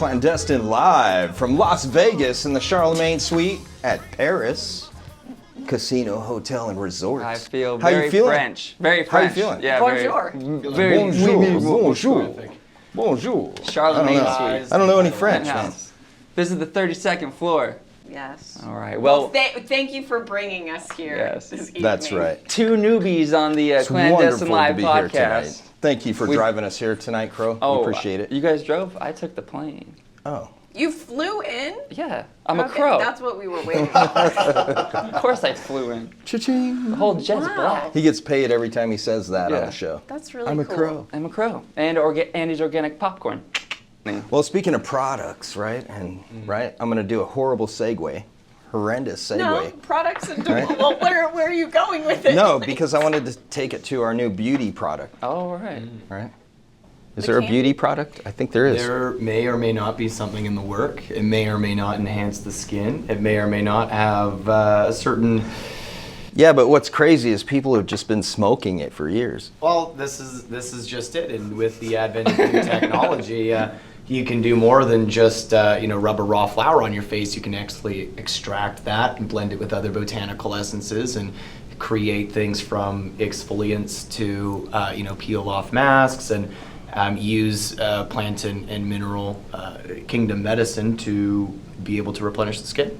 Clandestine live from Las Vegas in the Charlemagne Suite at Paris Casino Hotel and Resort. I feel How very you feeling? French. Very How French. you feeling? Yeah, Bonjour. Very Bonjour. Bonjour. Charlemagne I Suite. don't know any French, man. Penthouse. This is the 32nd floor. Yes. All right. Well, thank you for bringing us here. Yes. This evening. That's right. two newbies on the It's Clandestine wonderful Live to be here podcast. tonight. Thank you for driving us here tonight, Crow. Oh, we appreciate it. You guys drove? I took the plane. Oh. You flew in? Yeah, I'm a Okay, crow. That's what we were waiting for. Of course I flew in. Cha-ching. The whole jet's Wow. black. He gets paid every time he says that on Yeah. the show. That's really I'm a cool. crow. I'm a crow. And Andy's organic popcorn. Well, speaking of products, right? And right, I'm gonna do a horrible segue, horrendous segue. No, products and Right. well, where are you going with it? No, because I wanted to take it to our new beauty product. Oh, all right. Right? Is there a candy? beauty product? I think there is. There may or may not be something in the work. It may or may not enhance the skin. It may or may not have a certain. Yeah, but what's crazy is people have just been smoking it for years. Well, this is just it. And with the advent of new technology, you can do more than just rub a raw flower on your face. You can actually extract that and blend it with other botanical essences and create things from exfoliants to peel off masks and use plant and mineral kingdom medicine to be able to replenish the skin.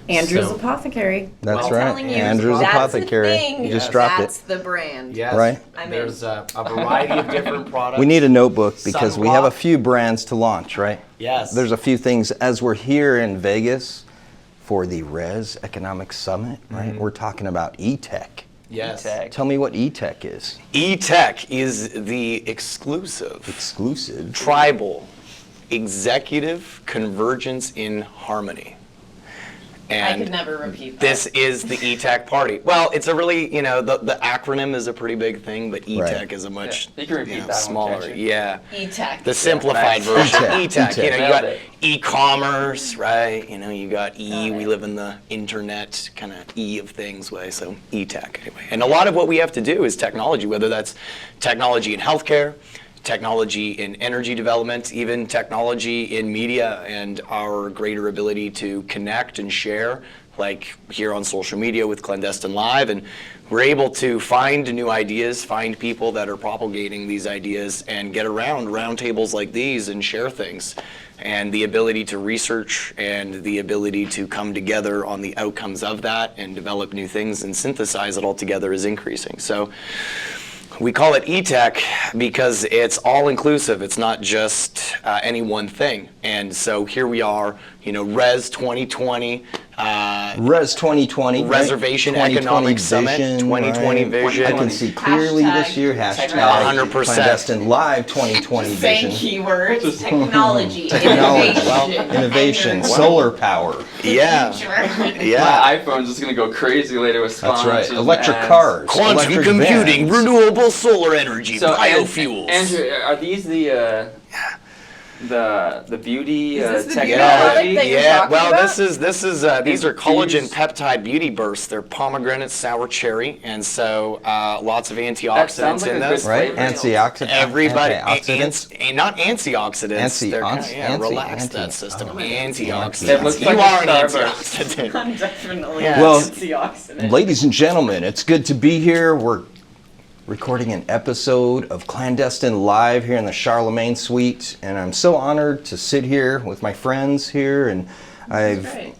Andrew's So- Apothecary. That's Well, right. Telling you, Andrew's that's Apothecary. The thing. You just Yes. dropped That's it. the brand. Yes, Right. I'm there's a variety of different products. We need a notebook because we have a Sunblock. few brands to launch, right? Yes. There's a few things as we're here in Vegas for the Res Economic Summit, right? We're talking about ETEC. Yes. ETEC. Tell me what ETEC is. ETEC is the exclusive, Exclusive. tribal, executive convergence in harmony. I could And never repeat that. this is the ETEC party. Well, it's a really, the acronym is a pretty big thing, but ETEC Right. is a much Yeah, you can repeat that one, smaller. can't you? Yeah. E-Tech. The simplified nice. version, ETEC. ETEC. You Nailed got it. e-commerce, right? You got E. Got We it. live in the internet kind of E of things way. So ETEC anyway. And a lot of what we have to do is technology, whether that's technology in healthcare, technology in energy development, even technology in media, and our greater ability to connect and share, like here on social media with Clandestine Live. And we're able to find new ideas, find people that are propagating these ideas, and get around roundtables like these and share things. And the ability to research and the ability to come together on the outcomes of that and develop new things and synthesize it all together is increasing. So we call it ETEC because it's all inclusive. It's not just any one thing. And so here we are, Res 2020, Res 2020. right? Reservation 2020 Economic Summit, vision, 2020 right? vision. I can see clearly this year. Hashtag 100%. Clandestine Live 2020 Same vision. keywords. Technology. Technology, Innovation. innovation, energy. solar power. Yeah. Future. Yeah. My iPhone's just gonna go crazy later with That's right. sponsors and Electric ads. cars. Quantum electric computing, vans. renewable solar energy, So, biofuels. Andrew, are these the beauty Is this the beauty technology? product that you're Yeah, talking well, about? these are collagen Infused. peptide beauty bursts. They're pomegranate sour cherry, and so lots of That sounds antioxidants like in a those. good Right? flavor. Antioxidant. Everybody, Antioxidants. not antioxidants. They're kinda, Anti- relax anti- that system. oh. Antioxidants. It looks You like a are an Starburst. antioxidant. I'm definitely Yeah. an Well, antioxidant. Ladies and gentlemen, it's good to be here. We're recording an episode of Clandestine Live here in the Charlemagne Suite, and I'm so honored to sit here with my friends here, and I've, Great.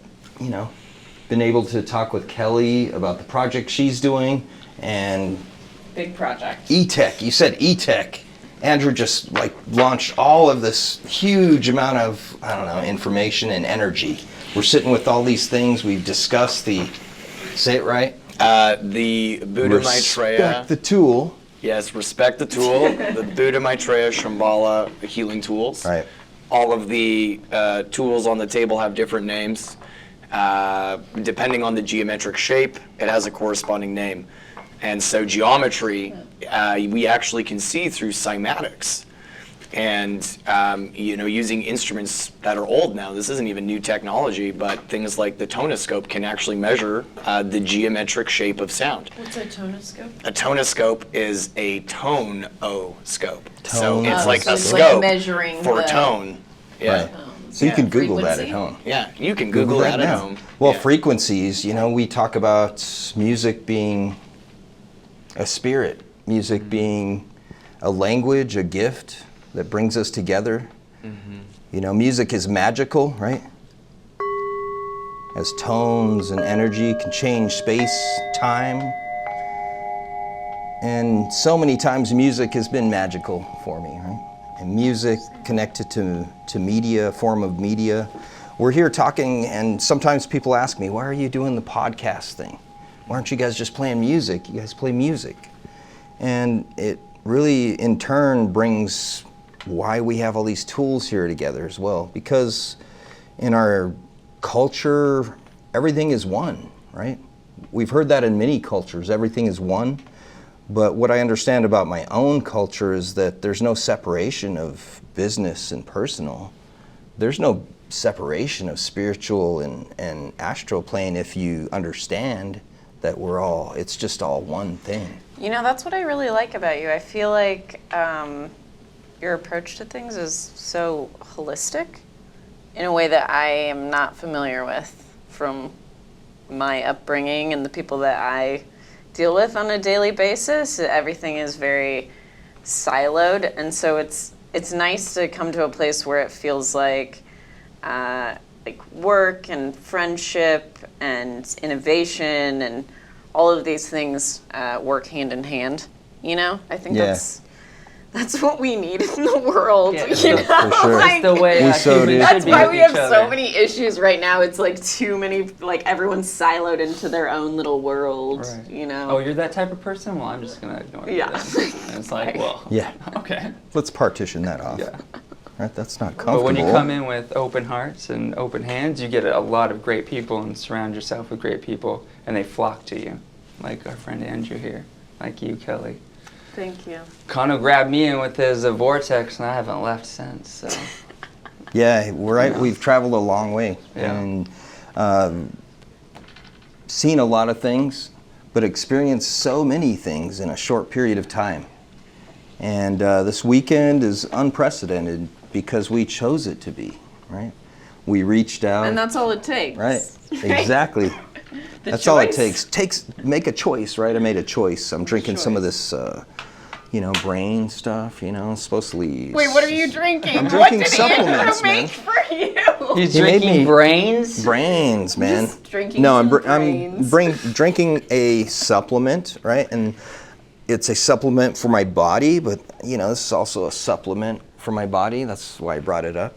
been able to talk with Kelly about the project she's doing, and Big project. ETEC. You said ETEC. Andrew just launched all of this huge amount of, information and energy. We're sitting with all these things. We've discussed say it right? The Buddha Maitreya. Respect the tool. Yes, respect the tool. The Buddha Maitreya Shambhala healing tools. Right. All of the tools on the table have different names. Depending on the geometric shape, it has a corresponding name. And so geometry, we actually can see through cymatics. And, using instruments that are old now, this isn't even new technology, but things like the tonoscope can actually measure the geometric shape of sound. What's a tonoscope? A tonoscope is a tone-o-scope. So Tone. it's Oh, like so a it's like scope measuring for the- tone. Yeah. Right. So you can Google that at frequency. home. Yeah, you can Google that at now. home. Well, Yeah. frequencies, we talk about music being a spirit, music being a language, a gift that brings us together. Music is magical, right? As tones and energy can change space, time. And so many times music has been magical for me, right? And music connected to media, a form of media. We're here talking, and sometimes people ask me, why are you doing the podcast thing? Why aren't you guys just playing music? You guys play music. And it really, in turn, brings why we have all these tools here together as well. Because in our culture, everything is one, right? We've heard that in many cultures, everything is one. But what I understand about my own culture is that there's no separation of business and personal. There's no separation of spiritual and astral plane if you understand that it's just all one thing. That's what I really like about you. I feel like your approach to things is so holistic in a way that I am not familiar with from my upbringing and the people that I deal with on a daily basis. Everything is very siloed, and so it's nice to come to a place where it feels like work and friendship and innovation and all of these things work hand in hand. I think that's what we need in the world. Yeah, for sure. Like, the way We so humans do. should that's be why with we each have other. so many issues right now. It's like too many, like everyone's siloed into their own little world, Right. Oh, you're that type of person? Well, I'm just going to ignore you. Yeah. then. And it's like, well, Yeah. okay. Let's partition that off. Yeah. Right? That's not comfortable. But when you come in with open hearts and open hands, you get a lot of great people and surround yourself with great people, and they flock to you, like our friend Andrew here, like you, Kelly. Thank you. Kano grabbed me in with his vortex, and I haven't left since. So. Yeah, we've traveled a long way Yeah. and seen a lot of things, but experienced so many things in a short period of time. And this weekend is unprecedented because we chose it to be, right? We reached out. And that's all it takes. Right, exactly. The That's all it choice. takes. Make a choice, right? I made a choice. I'm drinking some of this, brain stuff, supposedly. Wait, what are you drinking? I'm What drinking did supplements, Andrew man. make for you? He's He made drinking me- brains? Brains, man. Just drinking No, some I'm brains. drinking a supplement, right? And it's a supplement for my body, but this is also a supplement for my body. That's why I brought it up.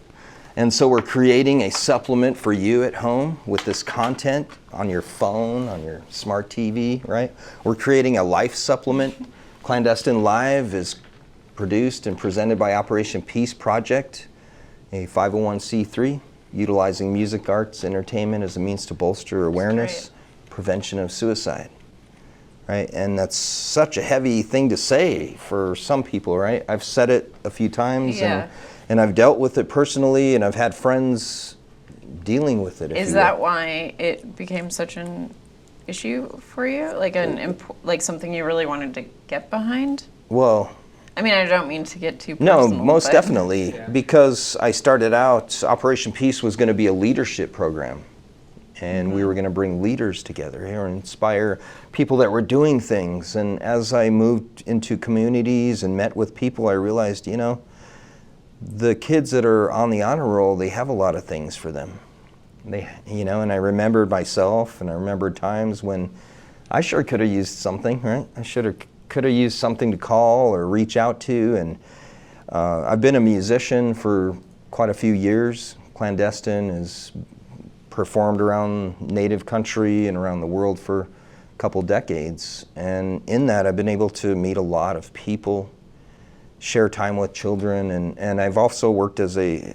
And so we're creating a supplement for you at home with this content on your phone, on your smart TV, right? We're creating a life supplement. Clandestine Live is produced and presented by Operation Peace Project, a 501c3, utilizing music, arts, entertainment as a means to bolster awareness, prevention of suicide, right? And that's such a heavy thing to say for some people, right? I've said it a few times, Yeah. and I've dealt with it personally, and I've had friends dealing with it. if Is you that will. why it became such an issue for you? Like something you really wanted to get behind? Well, I mean, I don't mean to get too personal. no, most but- definitely, because I started out, Operation Peace was going to be a leadership program. And we were going to bring leaders together here and inspire people that were doing things. And as I moved into communities and met with people, I realized, the kids that are on the honor roll, they have a lot of things for them. And I remembered myself, and I remembered times when I sure could have used something, right? I could have used something to call or reach out to. And I've been a musician for quite a few years. Clandestine is performed around native country and around the world for a couple decades. And in that, I've been able to meet a lot of people, share time with children, and I've also worked as a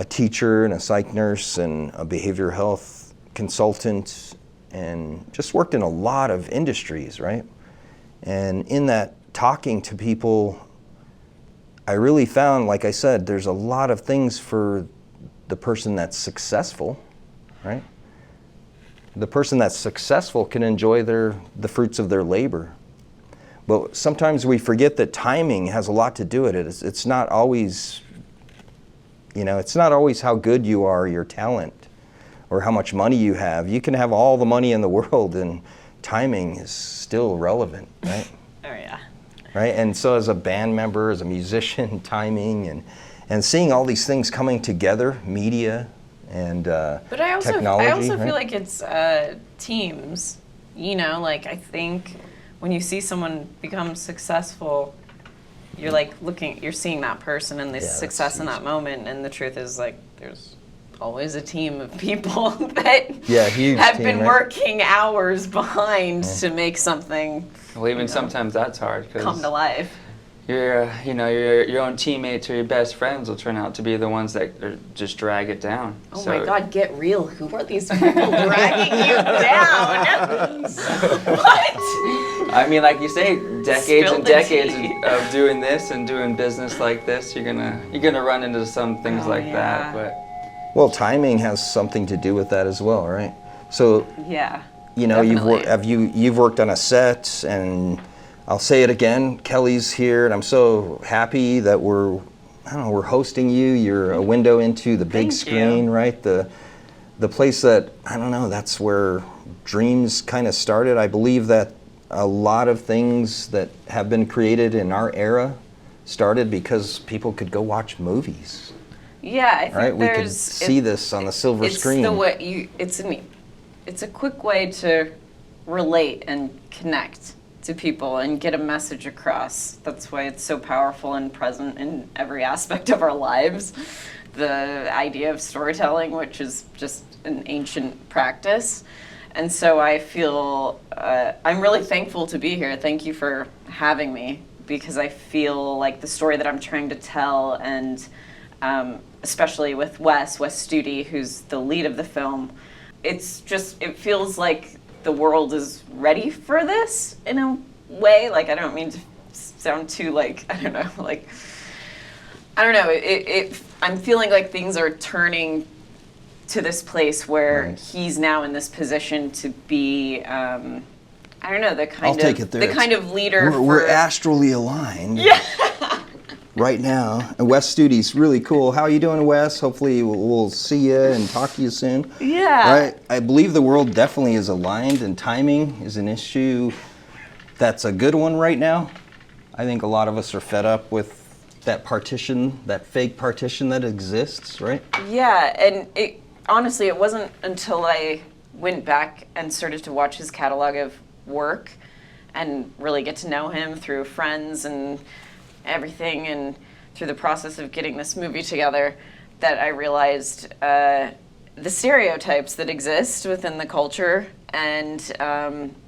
teacher and a psych nurse and a behavioral health consultant, and just worked in a lot of industries, right? And in that, talking to people, I really found, like I said, there's a lot of things for the person that's successful, right? The person that's successful can enjoy the fruits of their labor. But sometimes we forget that timing has a lot to do with it. It's not always You know, it's not always how good you are, your talent, or how much money you have. You can have all the money in the world and timing is still relevant, right? Oh yeah. Right? And so as a band member, as a musician, timing and seeing all these things coming together, media and But I also technology. feel right? like it's teams. You know, like I think when you see someone become successful, you're like you're seeing that person and the Yeah, that's success in huge. that moment, and the truth is like there's always a team of people that Yeah, huge have team, been right? working hours behind to make something Well, even you know, sometimes that's hard come because to life. your own teammates or your best friends will turn out to be the ones that just drag it down. Oh So- my God, get real. Who are these people dragging you down? What? I mean, like you say, decades Spill and the decades tea. of doing this and doing business like this, you're gonna run into some things Oh, like yeah. that. But Well, timing has something to do with that as well, right? So, Yeah. you know, Definitely. you've worked on a set, and I'll say it again, Kelly's here, and I'm so happy that we're hosting you. You're a window into the big Thank screen, you. right? The place that, I don't know, that's where dreams kind of started. I believe that a lot of things that have been created in our era started because people could go watch movies, Yeah, I think right? We could there's see this on the silver screen. The way it's a quick way to relate and connect to people and get a message across. That's why it's so powerful and present in every aspect of our lives. The idea of storytelling, which is just an ancient practice. And so I feel I'm really thankful to be here. Thank you for having me, because I feel like the story that I'm trying to tell, and especially with Wes Studi, who's the lead of the film, it feels like the world is ready for this in a way. Like, I don't mean to sound too I'm feeling like things are turning to this place where Right. he's now in this position to be, the I'll take it there. kind of leader. We're astrally aligned. Yeah. Right now. And Wes Studi's really cool. How you doing, Wes? Hopefully we'll see you and talk to you soon. Yeah. Right? I believe the world definitely is aligned, and timing is an issue that's a good one right now. I think a lot of us are fed up with that partition, that fake partition that exists, right? Yeah, and honestly, it wasn't until I went back and started to watch his catalog of work and really get to know him through friends and everything, and through the process of getting this movie together, that I realized the stereotypes that exist within the culture, and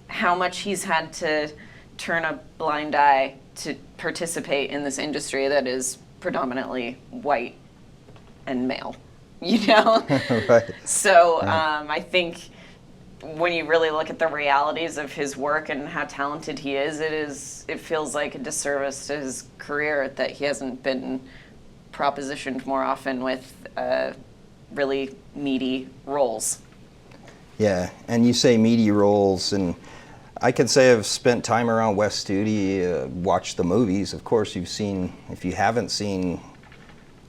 how much he's had to turn a blind eye to participate in this industry that is predominantly white and male, you know? Right. So I think when you really look at the realities of his work and how talented he is, it feels like a disservice to his career that he hasn't been propositioned more often with really meaty roles. Yeah, and you say meaty roles, and I can say I've spent time around Wes Studi, watched the movies. Of course, if you haven't seen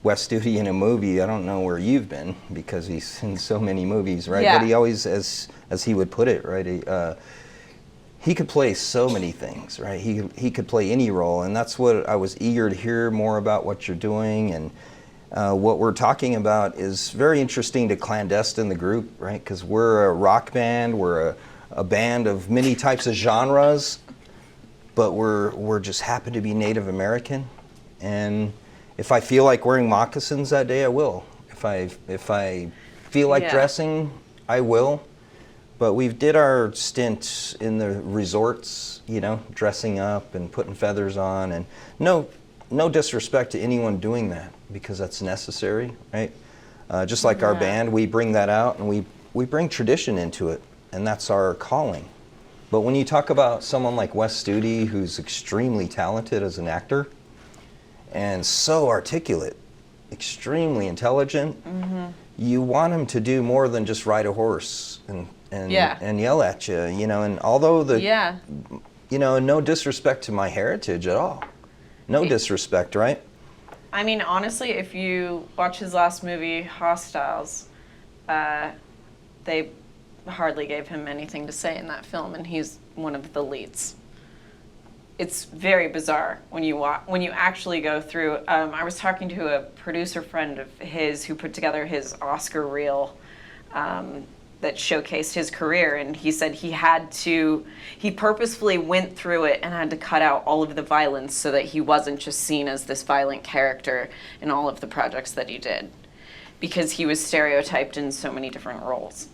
Wes Studi in a movie, I don't know where you've been, because he's in so many movies, right? Yeah. But he always, as he would put it, right, he could play so many things, right? He could play any role, and that's what I was eager to hear more about what you're doing. And what we're talking about is very interesting to Clandestine, the group, right? Because we're a rock band, we're a band of many types of genres, but we're just happen to be Native American. And if I feel like wearing moccasins that day, I will. If I feel like Yeah. dressing, I will. But we did our stint in the resorts, you know, dressing up and putting feathers on, and no disrespect to anyone doing that, because that's necessary, right? Just like our Yeah. band, we bring that out, and we bring tradition into it, and that's our calling. But when you talk about someone like Wes Studi, who's extremely talented as an actor and so articulate, extremely intelligent, you want him to do more than just ride a horse and Yeah. and yell at you, you know. And although Yeah. you know, no disrespect to my heritage at all, no disrespect, right? I mean, honestly, if you watch his last movie, Hostiles, they hardly gave him anything to say in that film, and he's one of the leads. It's very bizarre when you actually go through. I was talking to a producer friend of his who put together his Oscar reel that showcased his career, and he said he purposefully went through it and had to cut out all of the violence so that he wasn't just seen as this violent character in all of the projects that he did, because he was stereotyped in so many different roles.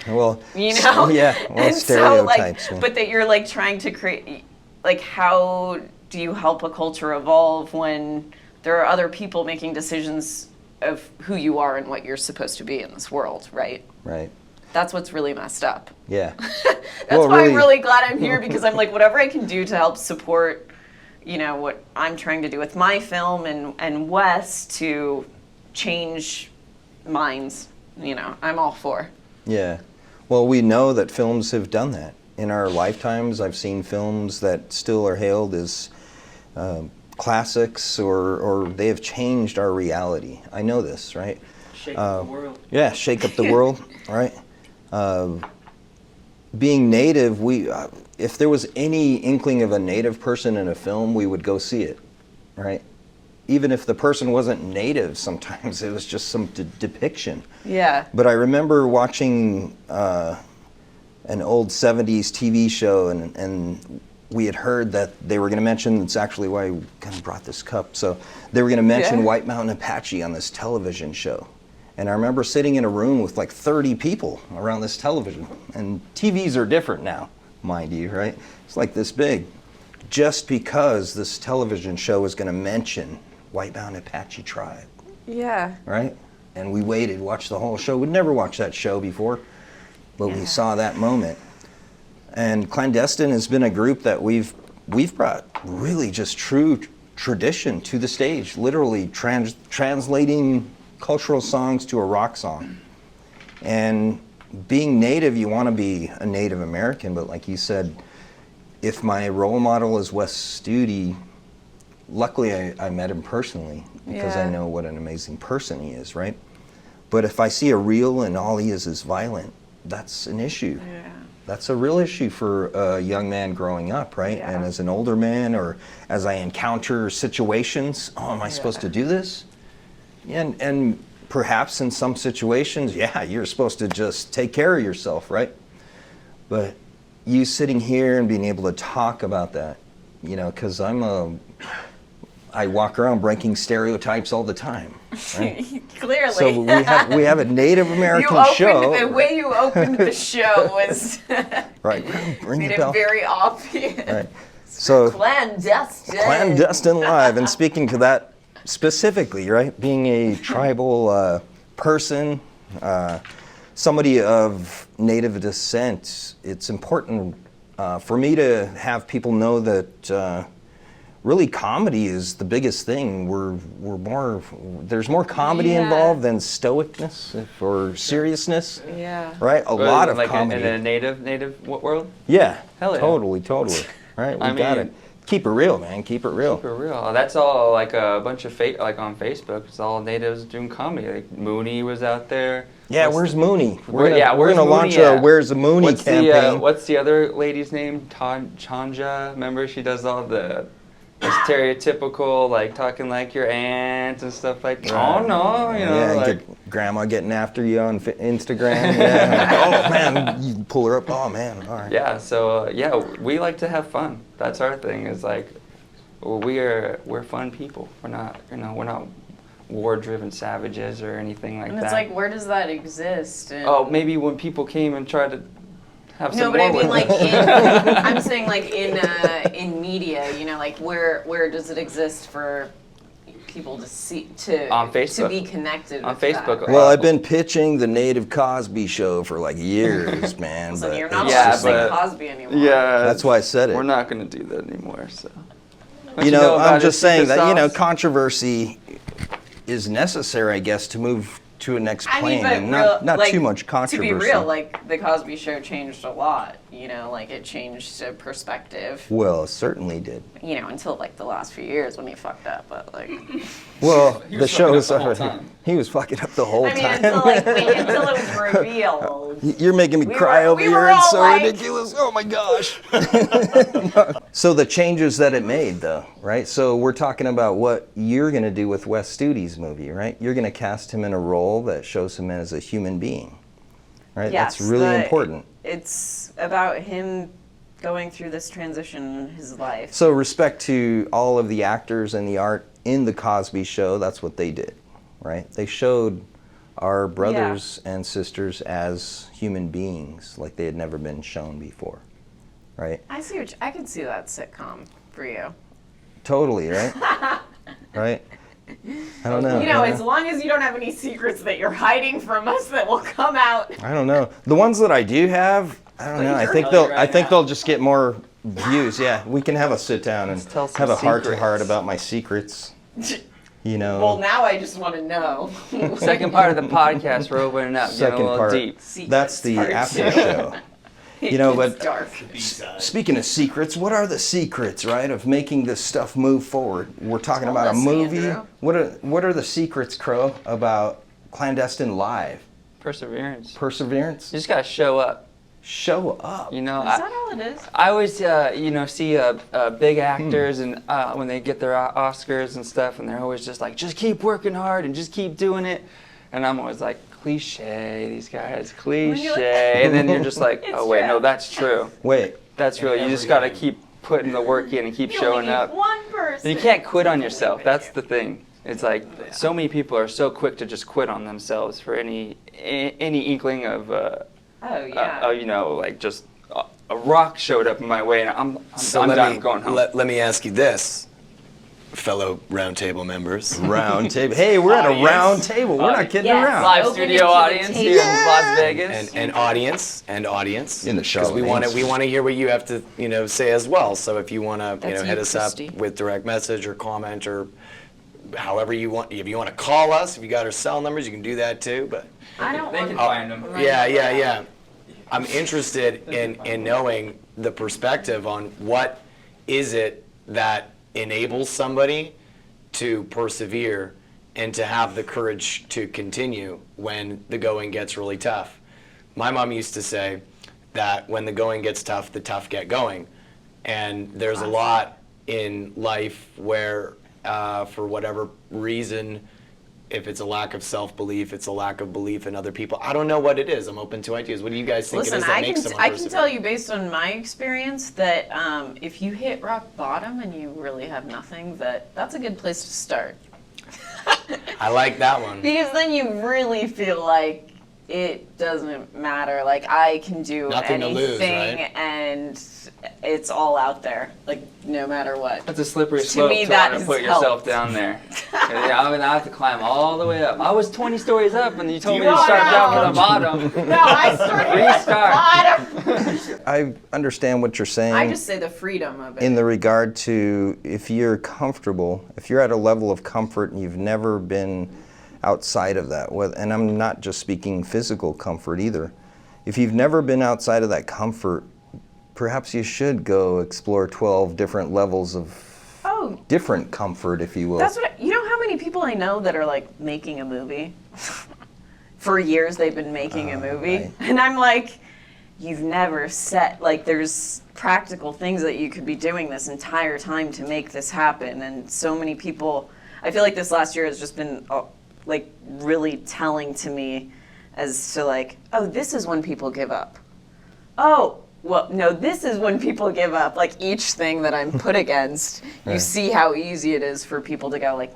Well, you know, yeah, well, and stereotypes. so, but that you're like trying to create, like, how do you help a culture evolve when there are other people making decisions of who you are and what you're supposed to be in this world, right? Right. That's what's really messed up. Yeah. That's why I'm really glad I'm here, because I'm like, whatever I can do to help support, you know, what I'm trying to do with my film and Wes to change minds, you know, I'm all for. Yeah. Well, we know that films have done that. In our lifetimes, I've seen films that still are hailed as classics, or they have changed our reality. I know this, right? Shake up the world. Yeah, shake up the world, right? Being native, if there was any inkling of a native person in a film, we would go see it, right? Even if the person wasn't native, sometimes it was just some depiction. Yeah. But I remember watching an old 70s TV show, and we had heard that they were going to mention, it's actually why I kind of brought this cup, so they were going to mention White Mountain Apache on this television show. And I remember sitting in a room with like 30 people around this television. And TVs are different now, mind you, right? It's like this big. Just because this television show was going to mention White Mountain Apache tribe. Yeah. Right? And we waited, watched the whole show. We'd never watched that show before, but we saw that moment. And Clandestine has been a group that we've brought really just true tradition to the stage, literally translating cultural songs to a rock song. And being native, you want to be a Native American, but like you said, if my role model is Wes Studi, luckily I met him personally because I know what an amazing person he is, right? But if I see a reel and all he is violent, that's an issue. Yeah. That's a real issue for a young man growing up, right? Yeah. And as an older man, or as I encounter situations, oh, am I supposed to do this? And perhaps in some situations, yeah, you're supposed to just take care of yourself, right? But you sitting here and being able to talk about that, you know, because I walk around breaking stereotypes all the time. Right? Clearly. So we have a Native American show. The way you opened the show was right. Ring made the it bell. very obvious. Right. So Clandestine. Clandestine Live, and speaking to that specifically, right? Being a tribal person, somebody of Native descent, it's important for me to have people know that really comedy is the biggest thing. There's more comedy involved than stoicness or seriousness. Yeah. Right? A lot of like comedy. in a native world? Yeah. Hell yeah. Totally. Right? We got it. Keep it real, man. Keep it real. For real. That's all like a bunch of like on Facebook. It's all natives doing comedy. Like Mooney was out there. Yeah, where's Mooney? We're gonna Mooney launch at? a Where's the Mooney campaign. What's the other lady's name? Chanja. Remember, she does all the stereotypical, like talking like your aunt and stuff like that. Right. Oh no, you know, Yeah, like get grandma getting after you on Instagram. Yeah. Oh man, you pull her up. Oh man, all right. yeah. So yeah, we like to have fun. That's our thing. Is like we're fun people. We're not war-driven savages or anything like And that. it's like, where does that exist? And Oh, maybe when people came and tried to have no, some but I war mean, with like, us. I'm saying, like, in media, you know, like, where does it exist for people to see, On to Facebook. be connected On with Facebook, that? Well, I've been pitching the Native Cosby Show for like years, man. So but you're not it's Yeah, just watching like- Cosby anymore. Yeah, That's why I said it. We're not going to do that anymore. So. What I'm about just it, saying secret that sauce? controversy is necessary, I guess, to move to a next I plane mean, but and not like, too much to controversy. be real, like the Cosby Show changed a lot. You know, like it changed a perspective. Well, it certainly did. You know, until like the last few years when he fucked up. But like, Well, He the was show fucking was up the whole time. he was fucking up the whole I mean, time. until it was revealed. You're making me We cry were- over we here. were It's all so like- ridiculous. Oh my gosh. So the changes that it made, though, right? So we're talking about what you're going to do with Wes Studi's movie, right? You're going to cast him in a role that shows him as a human being, right? Yes, That's really the- important. It's about him going through this transition in his life. So respect to all of the actors and the art in the Cosby Show. That's what they did, right? They showed our brothers and sisters as human beings like they had never been shown before, right? I can see that sitcom for you. Totally, right? Right? I don't know. You know, as long as you don't have any secrets that you're hiding from us that will come out. I don't know. The ones that I do have, I don't know. I think they'll just get more views. Yeah, we can have a sit down and tell some have a heart to secrets. heart about my secrets. You know. Well, now I just want to know. Second part of the podcast, we're opening up, getting a Second little part. deep. That's the Secrets after part. show. You know, It's but dark. speaking of secrets, what are the secrets, right, of making this stuff move forward? We're talking Tell about a us, movie. Andrew. What are the secrets, Crow, about Clandestine Live? Perseverance. Perseverance? You just gotta show up. Show up. You know, Is that all it is? I always, see big actors and when they get their Oscars and stuff, and they're always just like, just keep working hard and just keep doing it. And I'm always like, cliche, these guys, cliche. And then you're just like, It's oh wait, true. no, that's true. Wait, That's real. You just gotta keep putting the work in and keep You showing only need up. one person. And you can't quit on yourself. That's the thing. It's like so many people are so quick to just quit on themselves for any inkling of, Oh yeah. like just a rock showed up in my way, and I'm done. I'm going home. Let me ask you this, fellow roundtable members. round table. Hey, we're at a round table. We're not kidding Yes. around. Live Open studio it to the audience table. here in Las Vegas. And audience In the because we want to hear what you have to say as well. So if you want to That's hit you, us up Christy. with direct message or comment or however you want. If you want to call us, if you got our cell numbers, you can do that too. But I don't They want can find them. yeah. I'm interested in knowing the perspective on what is it that enables somebody to persevere and to have the courage to continue when the going gets really tough. My mom used to say that when the going gets tough, the tough get going. And there's a lot in life where, for whatever reason, if it's a lack of self-belief, it's a lack of belief in other people. I don't know what it is. I'm open to ideas. What do you guys think it Listen, is that I makes can someone I can persevere? tell you based on my experience that if you hit rock bottom and you really have nothing, that's a good place to start. I like that one. Because then you really feel like it doesn't matter. Like I can do Nothing to lose, anything, right? and it's all out there. Like no matter what. That's a slippery To slope me, to that want to has put yourself helped. down there. I have to climb all the way up. I was 20 stories up, and you told me to No, start no. down from the bottom. No, I started at the bottom. I understand what you're saying. I just say the freedom of it. in the regard to if you're comfortable, if you're at a level of comfort and you've never been outside of that, and I'm not just speaking physical comfort either. If you've never been outside of that comfort, perhaps you should go explore 12 different levels of Oh, different comfort, if you will. that's what you know. How many people I know that are like making a movie? For years they've been making a movie, right. and I'm like, you've never set like there's practical things that you could be doing this entire time to make this happen, and so many people. I feel like this last year has just been like really telling to me as to like, oh, this is when people give up. Oh, well, no, this is when people give up. Like each thing that I'm put against, you Right. see how easy it is for people to go like,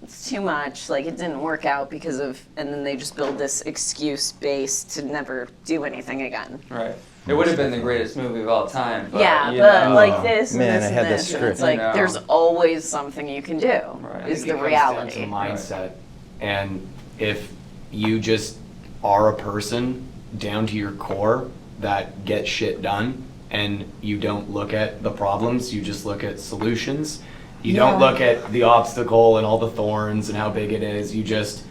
it's too much. Like it didn't work out because of, and then they just build this excuse base to never do anything again. Right. It would have been the greatest movie of all time. But, Yeah, you but know, like this and Man, this I and had the this, and script. it's like I know. there's always something you can do. Right. Is I think the it comes reality. down to mindset. And if you just are a person down to your core that gets shit done and you don't look at the problems, you just look at solutions. You don't look at the obstacle and all the thorns and how big it is. You just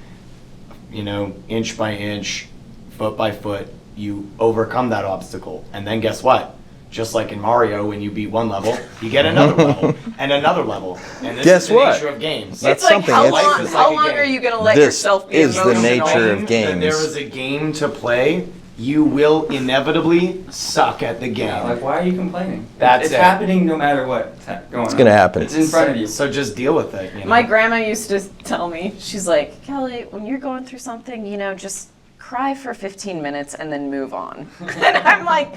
inch by inch, foot by foot, you overcome that obstacle. And then guess what? Just like in Mario, when you beat one level, you get another level and another level. And this Guess is the what? nature of games. That's It's like something. how It's- long, Life is how like a long game. are you gonna let This yourself be is the emotional? nature of That games. there is a game to play, you will inevitably suck at the game. Yeah, like why are you complaining? That's it's it. happening no matter what's going on. It's gonna happen. It's in front of you. So just deal with it. My grandma used to tell me, she's like, Kelly, when you're going through something, just cry for 15 minutes and then move on. And I'm like,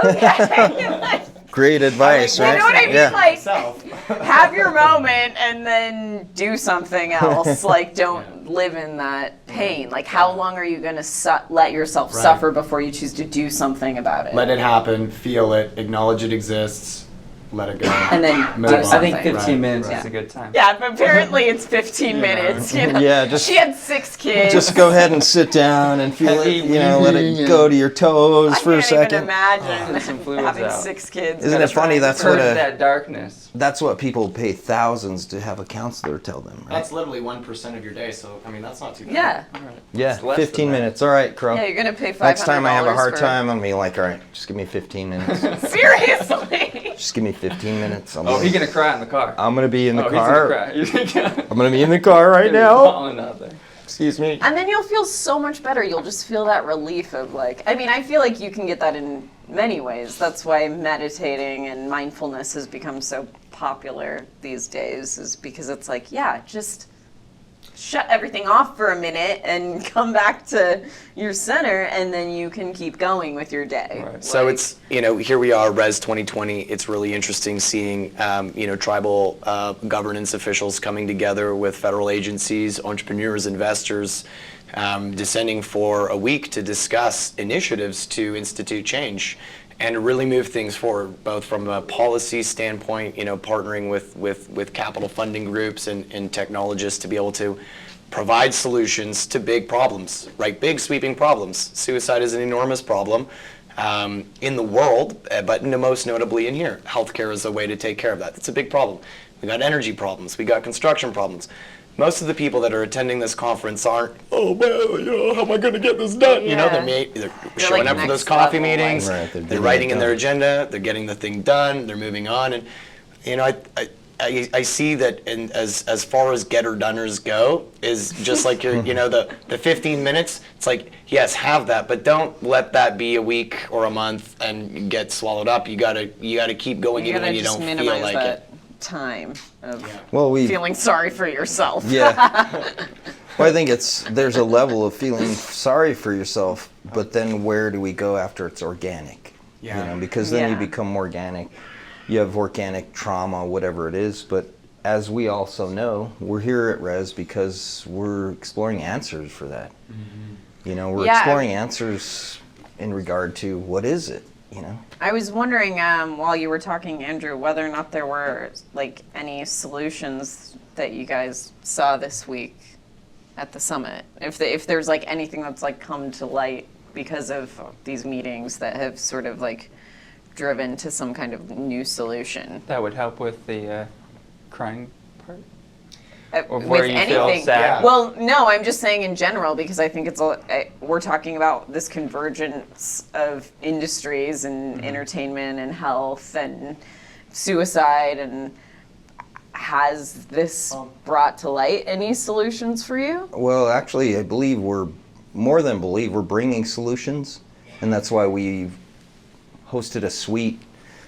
okay. Great advice, You right? know what I mean? Yeah. Like, Myself. have your moment and then do something else. Like, don't live in that pain. Like, how long are you going to let yourself Right. suffer before you choose to do something about it? Let it happen, feel it, acknowledge it exists, let it go. And then Move do on. I think something. 15 minutes right. is a good time. Yeah, but apparently it's 15 minutes. Yeah, just- she had 6 kids. Just go ahead and sit down and feel it, Heavy let it go to your toes I for a can't even second. imagine Some fluids having out. 6 kids. Isn't it funny? That's Purge what that darkness. that's what people pay thousands to have a counselor tell them, right? That's literally 1% of your day, so that's not too bad. Yeah. Yeah, It's less 15 than that. minutes. All right, Crow. Yeah, you're gonna pay $500 Next time I have a hard for- time, I'm gonna be like, all right, just give me 15 minutes. Seriously. Just give me 15 minutes. Oh, he's gonna cry in the car. I'm gonna be in the oh, car. He's gonna cry. I'm gonna be in the car right now. Falling out there. Excuse me. And then you'll feel so much better. You'll just feel that relief of like, I feel like you can get that in many ways. That's why meditating and mindfulness has become so popular these days, is because it's like, yeah, just shut everything off for a minute and come back to your center, and then you can keep going with your day. Right. So Like, it's, here we are, Res 2020. It's really interesting seeing, tribal governance officials coming together with federal agencies, entrepreneurs, investors, descending for a week to discuss initiatives to institute change and really move things forward, both from a policy standpoint, partnering with capital funding groups and technologists to be able to provide solutions to big problems, right? Big sweeping problems. Suicide is an enormous problem in the world, but most notably in here. Healthcare is a way to take care of that. It's a big problem. We got energy problems. We got construction problems. Most of the people that are attending this conference aren't, oh, well, how am I going to get this done? Yeah. They're showing like up for those next coffee level, meetings. Right, they're They're getting writing it in their done. agenda. They're getting the thing done. They're moving on. And, I see that as far as getter-doners go, is just like your, the 15 minutes, it's like, yes, have that, but don't let that be a week or a month and get swallowed up. You gotta keep going you even gotta when you just don't minimize feel like that it. time of Well, feeling sorry for yourself. Yeah. Well, I think there's a level of feeling sorry for yourself, but then where do we go after it's organic? Yeah. Because then you Yeah. become organic. You have organic trauma, whatever it is. But as we also know, we're here at Res because we're exploring answers for that. We're Yeah. exploring answers in regard to what is it, I was wondering while you were talking, Andrew, whether or not there were like any solutions that you guys saw this week at the summit. If there's like anything that's like come to light because of these meetings that have sort of like driven to some kind of new solution. That would help with the crying part. Or With where you feel anything. sad. Yeah. Well, no, I'm just saying in general because I think we're talking about this convergence of industries and entertainment and health and suicide, and has this brought to light any solutions for you? Well, actually, I believe we're bringing solutions, and that's why we hosted a suite.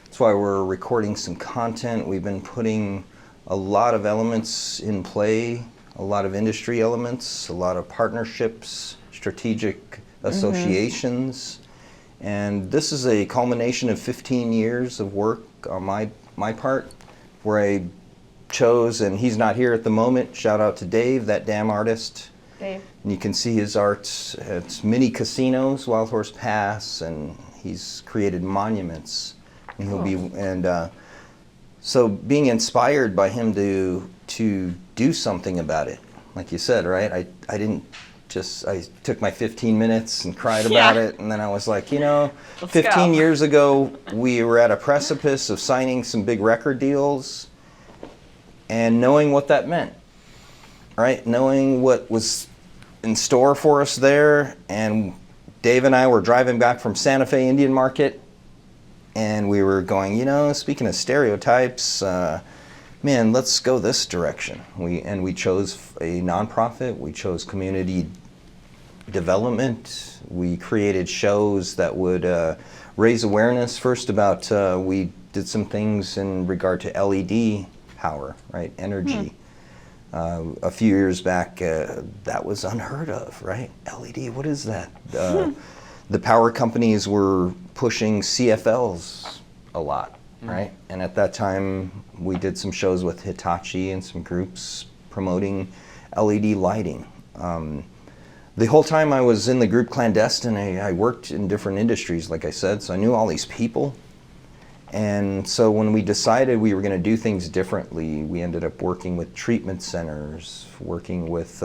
That's why we're recording some content. We've been putting a lot of elements in play, a lot of industry elements, a lot of partnerships, strategic associations, and this is a culmination of 15 years of work on my part, where I chose, and he's not here at the moment, shout out to Dave, that damn artist. Dave. And you can see his art at many casinos, Wild Horse Pass, and he's created monuments. And he'll be, and so being inspired by him to do something about it, like you said, right? I didn't just, I took my 15 minutes and cried about it, and then I was like, 15 go. years ago, we were at a precipice of signing some big record deals, and knowing what that meant, right? Knowing what was in store for us there, and Dave and I were driving back from Santa Fe Indian Market, and we were going, speaking of stereotypes, man, let's go this direction. We chose a nonprofit. We chose community development. We created shows that would raise awareness first about, we did some things in regard to LED power, right? Energy. A few years back, that was unheard of, right? LED, what is that? The power companies were pushing CFLs a lot, right? And at that time, we did some shows with Hitachi and some groups promoting LED lighting. The whole time I was in the group Clandestine, I worked in different industries, like I said, so I knew all these people. And so when we decided we were going to do things differently, we ended up working with treatment centers, working with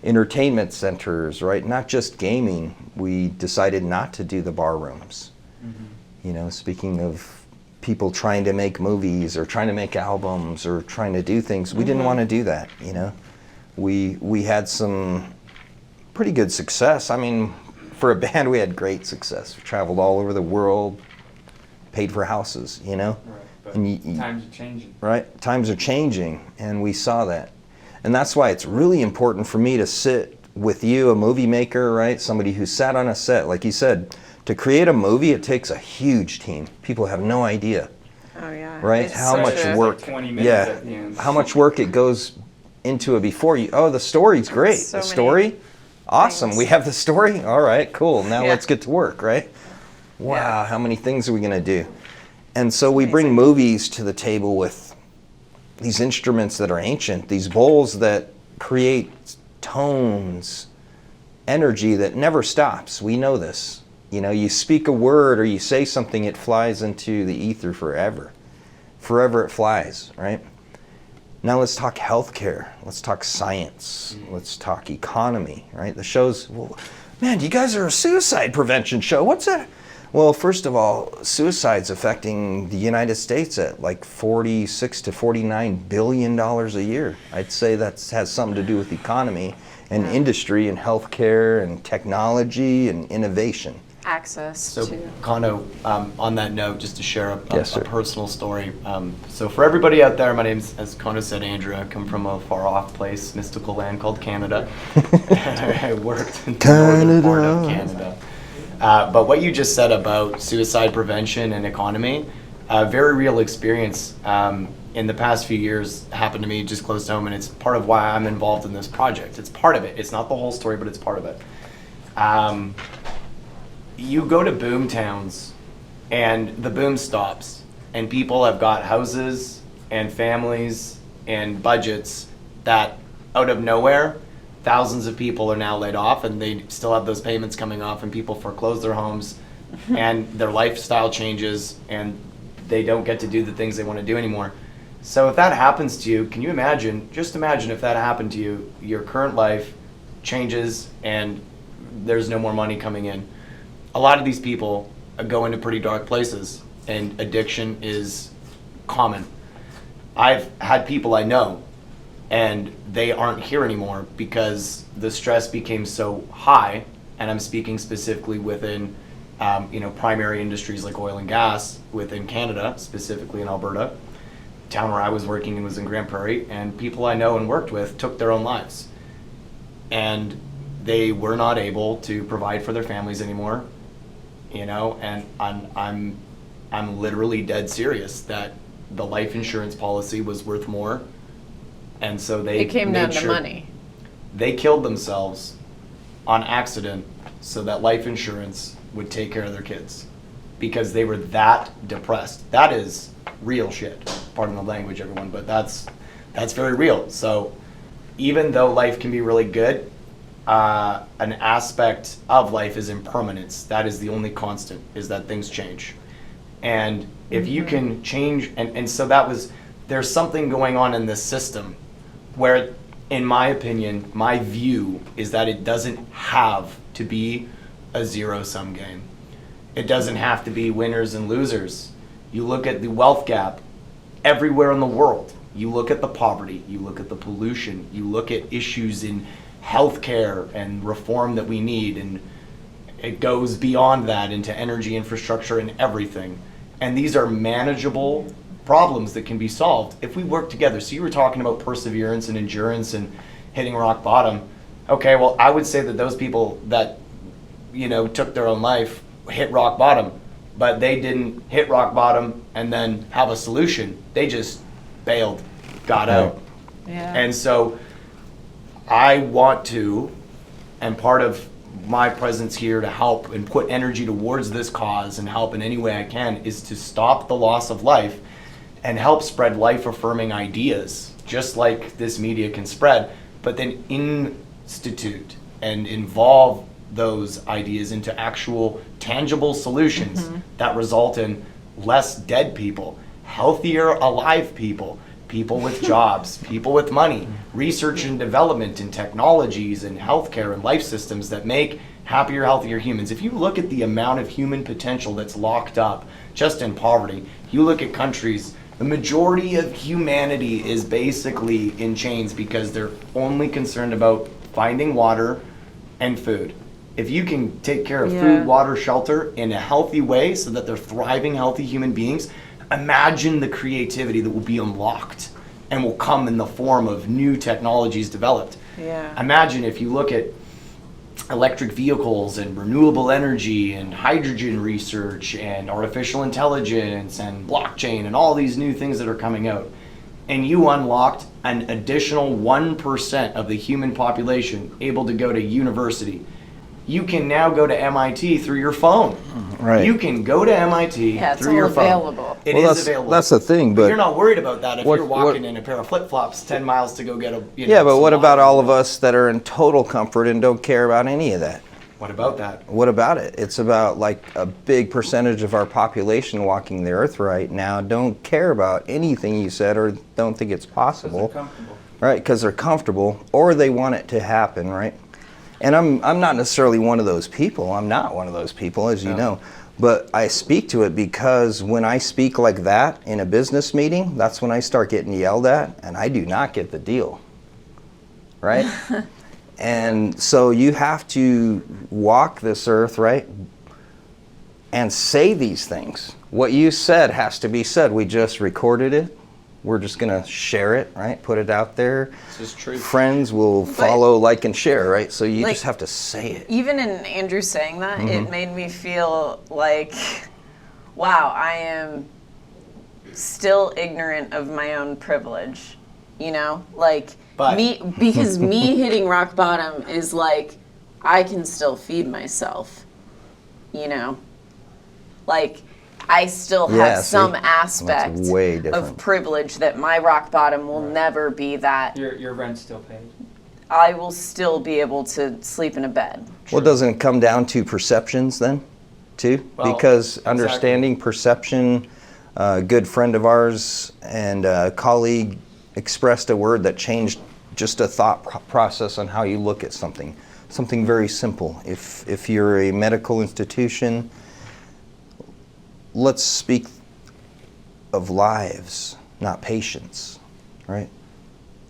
entertainment centers, right? Not just gaming. We decided not to do the bar rooms. Speaking of people trying to make movies or trying to make albums or trying to do things, we didn't want to do that, We had some pretty good success. I mean, for a band, we had great success. We traveled all over the world, paid for houses, Right, but and times are changing. Right, times are changing, and we saw that. And that's why it's really important for me to sit with you, a movie maker, right? Somebody who sat on a set, like you said, to create a movie, it takes a huge team. People have no idea, Oh yeah. right? It's How such much a- work, 20 minutes yeah, at the end. how much work it goes into it before you, the story's great. So The many story, awesome. things. We have the story, all right, cool. Now Yeah. let's get to work, right? Wow, Yeah. how many things are we gonna do? And so we bring Amazing. movies to the table with these instruments that are ancient, these bowls that create tones, energy that never stops. We know this. You speak a word or you say something, it flies into the ether forever. Forever it flies, right? Now let's talk healthcare. Let's talk science. Let's talk economy, right? The show's, well, man, you guys are a suicide prevention show. What's that? Well, first of all, suicide's affecting the United States at like $46 to $49 billion a year. I'd say that has something to do with economy and industry and healthcare and technology and innovation. Access So, to. Kono, on that note, just to share a Yes, sir. personal story. So for everybody out there, my name's, as Kono said, Andrew. I come from a far-off place, mystical land called Canada. I worked in the northern part of Canada. But what you just said about suicide prevention and economy, a very real experience in the past few years happened to me just close to home, and it's part of why I'm involved in this project. It's part of it. It's not the whole story, but it's part of it. You go to boom towns and the boom stops and people have got houses and families and budgets that out of nowhere thousands of people are now laid off and they still have those payments coming off and people foreclose their homes and their lifestyle changes and they don't get to do the things they want to do anymore. So if that happens to you, can you imagine, just imagine if that happened to you, your current life changes and there's no more money coming in. A lot of these people go into pretty dark places and addiction is common. I've had people I know and they aren't here anymore because the stress became so high, and I'm speaking specifically within primary industries like oil and gas within Canada, specifically in Alberta. The town where I was working in was in Grand Prairie, and people I know and worked with took their own lives. And they were not able to provide for their families anymore. And I'm literally dead serious that the life insurance policy was worth more, and so they It came down made to sure money. they killed themselves on accident so that life insurance would take care of their kids because they were that depressed. That is real shit. Pardon the language, everyone, but that's very real. So even though life can be really good, an aspect of life is impermanence. That is the only constant, is that things change. And if you can change, and so there's something going on in this system where, in my opinion, my view is that it doesn't have to be a zero-sum game. It doesn't have to be winners and losers. You look at the wealth gap everywhere in the world. You look at the poverty, you look at the pollution, you look at issues in healthcare and reform that we need, and it goes beyond that into energy infrastructure and everything. And these are manageable problems that can be solved if we work together. So you were talking about perseverance and endurance and hitting rock bottom. Okay, well, I would say that those people that, took their own life hit rock bottom, but they didn't hit rock bottom and then have a solution. They just bailed, got out. Yeah. And so I want to, and part of my presence here to help and put energy towards this cause and help in any way I can, is to stop the loss of life and help spread life-affirming ideas, just like this media can spread, but then institute and involve those ideas into actual tangible solutions that result in less dead people, healthier alive people, people with jobs, people with money, research and development in technologies and healthcare and life systems that make happier, healthier humans. If you look at the amount of human potential that's locked up just in poverty, you look at countries, the majority of humanity is basically in chains because they're only concerned about finding water and food. If you can take care of food, water, shelter in a healthy way so that they're thriving, healthy human beings, imagine the creativity that will be unlocked and will come in the form of new technologies developed. Yeah. Imagine if you look at electric vehicles and renewable energy and hydrogen research and artificial intelligence and blockchain and all these new things that are coming out, and you unlocked an additional 1% of the human population able to go to university. You can now go to MIT through your phone. Right. You can go to MIT Yeah, it's through all your phone. available. It Well, is available. that's the thing, but you're not worried about that if what- you're walking what- in a pair of flip-flops 10 miles to go get a. yeah, but some what about water. all of us that are in total comfort and don't care about any of that? What about that? What about it? It's about like a big percentage of our population walking the earth right now don't care about anything you said or don't think it's possible. Comfortable. Right, because they're comfortable or they want it to happen, right? And I'm not necessarily one of those people. I'm not one of those people, as you know. But I speak to it because when I speak like that in a business meeting, that's when I start getting yelled at, and I do not get the deal, right? And so you have to walk this earth, right, and say these things. What you said has to be said. We just recorded it. We're just going to share it, right? Put it out there. This is true. Friends will follow, like, and share, right? So you Like, just have to say it. Even in Andrew saying that, it made me feel like, wow, I am still ignorant of my own privilege, Like, But- because me hitting rock bottom is like, I can still feed myself, Like, I still have Yeah, see? some aspect That's way of different. privilege that my rock bottom will never be that Your rent's still paid. I will still be able to sleep in a bed. Well, doesn't it come down to perceptions then, too? Well, Because exactly. understanding perception, a good friend of ours and a colleague expressed a word that changed just a thought process on how you look at something. Something very simple. If you're a medical institution, let's speak of lives, not patients, right?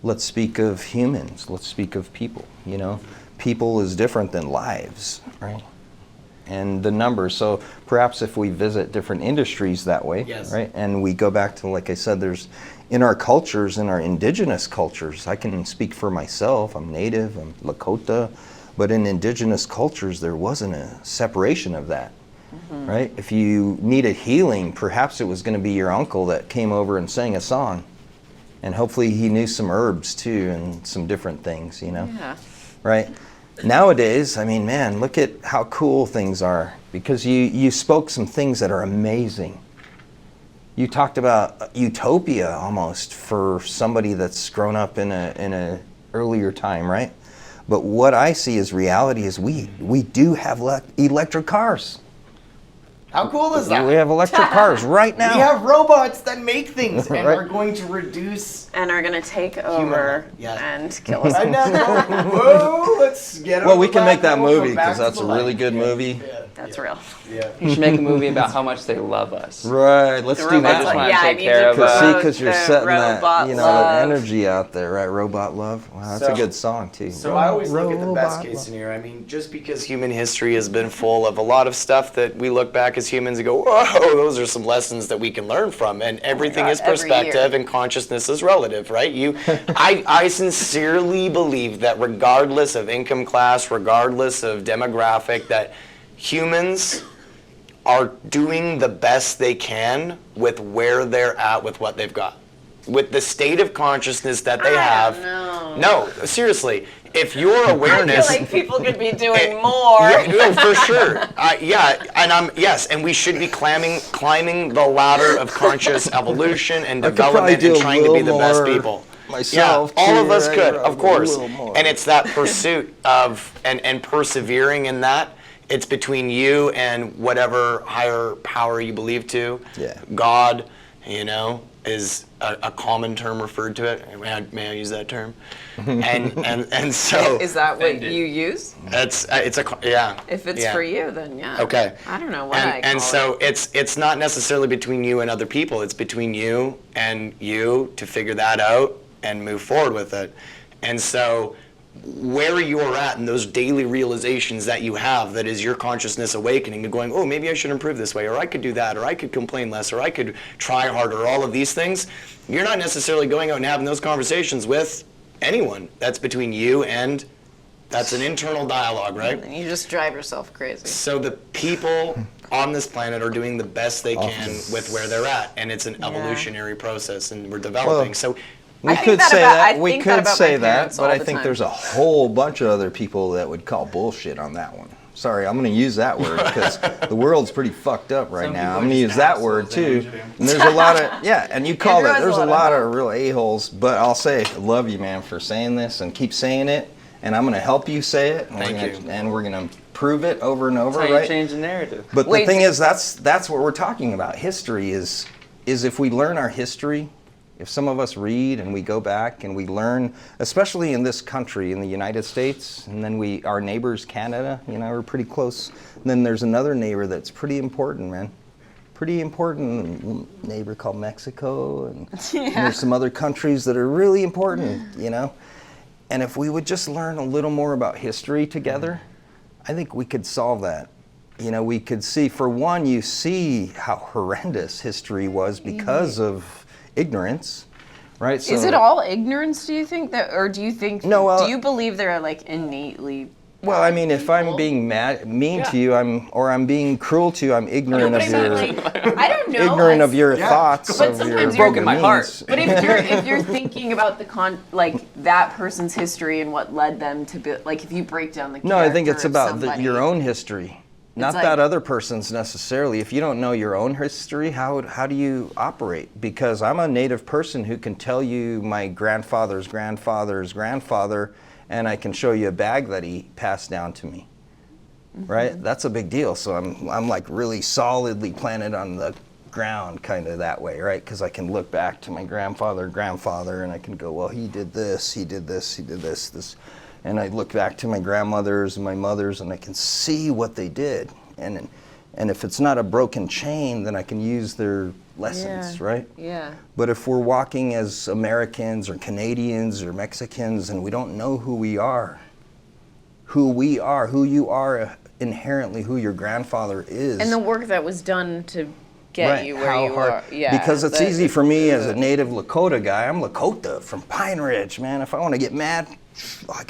Let's speak of humans. Let's speak of people, People is different than lives, right? And the numbers. So perhaps if we visit different industries that way, Yes. right? And we go back to, like I said, there's in our cultures, in our indigenous cultures, I can speak for myself. I'm Native, I'm Lakota, but in indigenous cultures, there wasn't a separation of that. Right? If you needed healing, perhaps it was going to be your uncle that came over and sang a song. And hopefully he knew some herbs too and some different things, Yeah. Right? Nowadays, man, look at how cool things are because you spoke some things that are amazing. You talked about utopia almost for somebody that's grown up in a earlier time, right? But what I see as reality is we do have electric cars. How cool is that? We have electric cars right now. We have robots that make things and Right. are going to reduce. And are going to take over yeah. and kill us. I never. Whoa, let's get Well, we over can make that and we'll come movie back because to that's the a really light. good Yeah, movie. yeah. That's real. Yeah. You should make a movie about how much they love us. Right, let's The do robots just that. like, wanna yeah, I take need care to of, promote Because you're the setting that, robot that love. energy out there, right? Robot love. Wow, that's a So- good song too. So I always look at the best Robot case love. scenario. I mean, just because Human history has been full of a lot of stuff that we look back as humans and go, whoa, those are some lessons that we can learn from. And everything God, is every perspective year. and consciousness is relative, right? I sincerely believe that regardless of income class, regardless of demographic, that humans are doing the best they can with where they're at with what they've got. With the state of consciousness that they have. No, seriously. If your I awareness feel like people could be doing more. yeah, no, for sure. And we should be climbing the ladder of conscious evolution and I could probably development do and a trying to be the little best more people. myself, Yeah, all of too, us right? could, Probably of course. a little more. And it's that pursuit of and persevering in that. It's between you and whatever higher power you believe to. Yeah. God, is a common term referred to it. May I use that term? And so Is that what Offended. you use? it's If it's yeah. for you, then yeah. Okay. I don't know what I call and so it. it's not necessarily between you and other people. It's between you and you to figure that out and move forward with it. And so where you're at and those daily realizations that you have, that is your consciousness awakening and going, oh, maybe I should improve this way, or I could do that, or I could complain less, or I could try harder, all of these things. You're not necessarily going out and having those conversations with anyone. That's between you and that's an internal dialogue, right? And you just drive yourself crazy. So the people on this planet are doing the best they can with where they're at, and it's an evolutionary process, and we're developing. Well, so We I think could that say about- that. I We think that could about say my that, parents but all I the think time. there's a whole bunch of other people that would call bullshit on that one. Sorry, I'm going to use that word because the world's pretty fucked up right Some now. people I'm are going to just use that word assholes, too. Andrew. And there's a lot of and you call Andrew it. has a There's a lot of lot of help. real a-holes, but I'll say I love you, man, for saying this and keep saying it. And I'm going to help you say it. And Thank we're you. gonna, and we're going to prove it over and over, That's how right? you change the narrative. But Wait, the thing is, that's what we're talking about. History is if we learn our history, if some of us read and we go back and we learn, especially in this country, in the United States, and then our neighbors, Canada, we're pretty close. And then there's another neighbor that's pretty important, man. Pretty important neighbor called Mexico, and there's some other countries that are really important, And if we would just learn a little more about history together, I think we could solve that. We could see, for one, you see how horrendous history was because of ignorance, right? So, Is it all ignorance, do you think, or do you think, No, well- do you believe they're like innately Well, I mean, if I'm people? being mean to you, I'm being cruel to you, I'm ignorant But of I mean, your like, I don't know. ignorant of your thoughts, But of your sometimes broken my means. heart. But if you're thinking about that person's history and what led them to be, like if you break down the No, I think it's character of about somebody, your own history, not like- that other person's necessarily. If you don't know your own history, how do you operate? Because I'm a native person who can tell you my grandfather's grandfather's grandfather, and I can show you a bag that he passed down to me. Right? That's a big deal. So I'm like really solidly planted on the ground kind of that way, right? Because I can look back to my grandfather, and I can go, well, he did this, he did this, he did this. And I look back to my grandmothers and my mothers, and I can see what they did. And if it's not a broken chain, then I can use their lessons, right? Yeah. But if we're walking as Americans or Canadians or Mexicans and we don't know who we are, who you are inherently, who your grandfather is. And the work that was done to get Right, you where how you hard- are. Yeah. Because it's easy for me as a native Lakota guy. I'm Lakota from Pine Ridge, man. If I want to get mad, I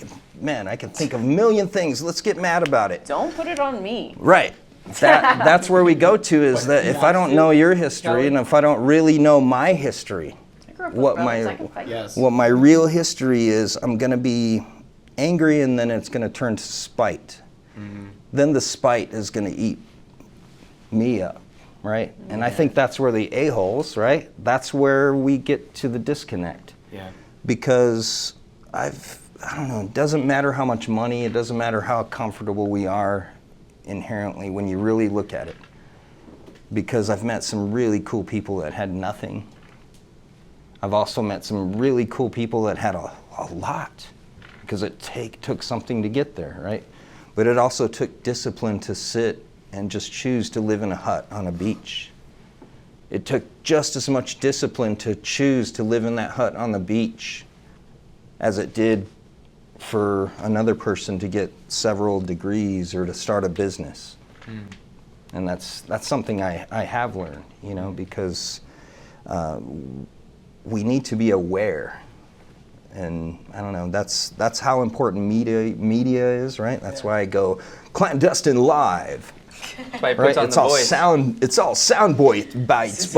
can think of a million things. Let's get mad about it. Don't put it on me. Right. That's where we go to, is that if I don't know your history and if I don't really know my history, I grew up with what brothers, I my can fight. Yes. what my real history is, I'm going to be angry, and then it's going to turn to spite. Then the spite is going to eat me up, right? And I think that's where the a-holes, right? That's where we get to the disconnect. Yeah. Because I don't know, it doesn't matter how much money, it doesn't matter how comfortable we are inherently when you really look at it. Because I've met some really cool people that had nothing. I've also met some really cool people that had a lot, because it took something to get there, right? But it also took discipline to sit and just choose to live in a hut on a beach. It took just as much discipline to choose to live in that hut on the beach as it did for another person to get several degrees or to start a business. And that's something I have learned, you know, because we need to be aware. And I don't know, that's how important media is, right? That's why I go clandestine live. That's why it Right? puts on It's the all voice. it's all sound bites,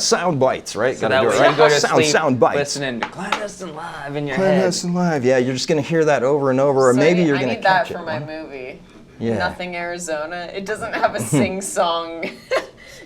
sound bites, right? So Gotta that do way it, you right? go to sound, sleep sound bites. listening to Clandestine Live in your head. Clandestine live, yeah. You're just gonna hear that over and over, or So maybe you're I gonna need that catch for it. my huh? movie. Yeah. Nothing Arizona. It doesn't have a sing-song.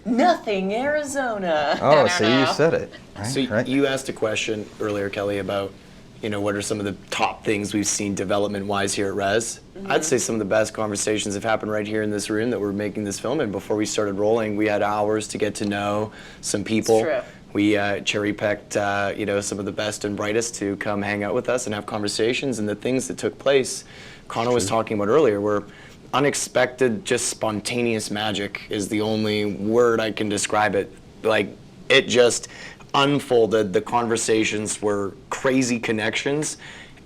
Nothing Arizona. I Oh, don't so know. you said it, right? So right? you asked a question earlier, Kelly, about, you know, what are some of the top things we've seen development-wise here at Res? I'd say some of the best conversations have happened right here in this room that we're making this film in. Before we started rolling, we had hours to get to know some people. It's true. We cherry-picked, you know, some of the best and brightest to come hang out with us and have conversations. And the things that took place, Connor was talking about earlier, were unexpected, just spontaneous magic is the only word I can describe it. Like, it just unfolded. The conversations were crazy connections,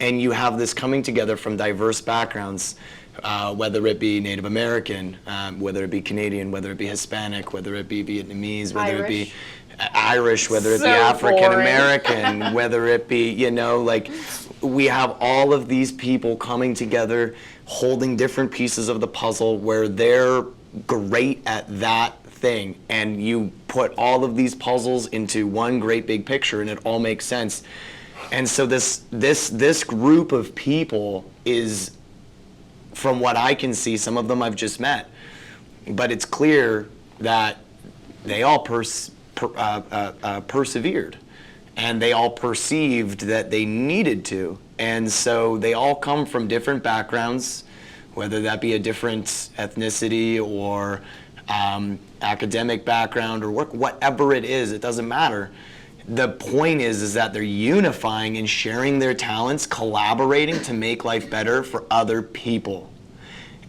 and you have this coming together from diverse backgrounds, whether it be Native American, whether it be Canadian, whether it be Hispanic, whether it be Vietnamese, whether it be Irish, whether it be So African boring. American, whether it be, you know, like, we have all of these people coming together, holding different pieces of the puzzle where they're great at that thing, and you put all of these puzzles into one great big picture, and it all makes sense. And so this group of people is, from what I can see, some of them I've just met, but it's clear that they all persevered, and they all perceived that they needed to. And so they all come from different backgrounds, whether that be a different ethnicity or academic background or work, whatever it is, it doesn't matter. The point is that they're unifying and sharing their talents, collaborating to make life better for other people.